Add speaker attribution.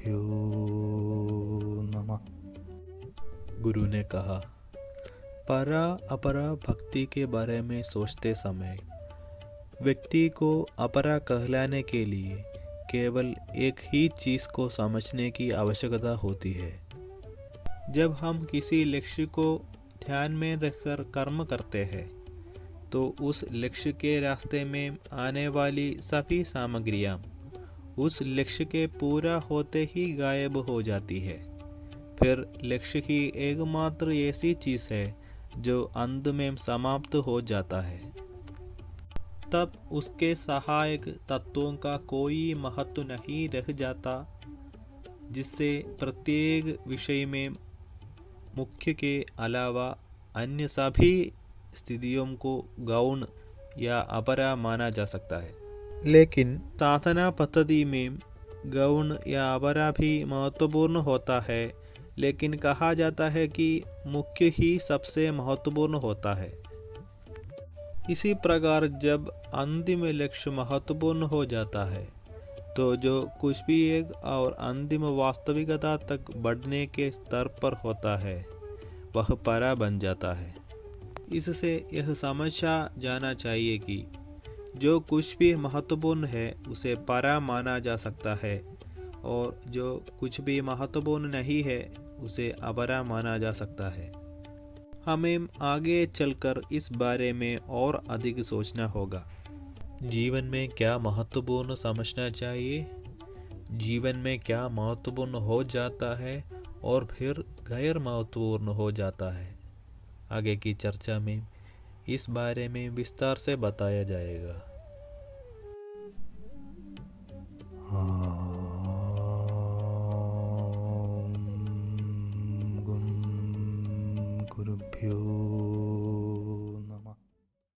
Speaker 1: गुरुभ्यो नमः। गुरु ने कहा, परा अपरा भक्ति के बारे में सोचते समय व्यक्ति को अपरा कहलाने के लिए केवल एक ही चीज़ को समझने की आवश्यकता होती है। जब हम किसी लक्ष्य को ध्यान में रखकर कर्म करते हैं तो उस लक्ष्य के रास्ते में आने वाली सभी सामग्रियाँ उस लक्ष्य के पूरा होते ही गायब हो जाती है। फिर लक्ष्य ही एकमात्र ऐसी चीज़ है जो अंत में समाप्त हो जाता है। तब उसके सहायक तत्वों का कोई महत्व नहीं रह जाता, जिससे प्रत्येक विषय में मुख्य के अलावा अन्य सभी स्थितियों को गौण या अपरा माना जा सकता है। लेकिन साधना पद्धति में गौण या अपरा भी महत्वपूर्ण होता है, लेकिन कहा जाता है कि मुख्य ही सबसे महत्वपूर्ण होता है। इसी प्रकार जब अंतिम लक्ष्य महत्वपूर्ण हो जाता है तो जो कुछ भी एक और अंतिम वास्तविकता तक बढ़ने के स्तर पर होता है वह परा बन जाता है। इससे यह समझा जाना चाहिए कि जो कुछ भी महत्वपूर्ण है उसे परा माना जा सकता है और जो कुछ भी महत्वपूर्ण नहीं है उसे अपरा माना जा सकता है। हमें आगे चलकर इस बारे में और अधिक सोचना होगा। जीवन में क्या महत्वपूर्ण समझना चाहिए, जीवन में क्या महत्वपूर्ण हो जाता है और फिर गैर महत्वपूर्ण हो जाता है। आगे की चर्चा में इस बारे में विस्तार से बताया जाएगा। गुरुभ्यो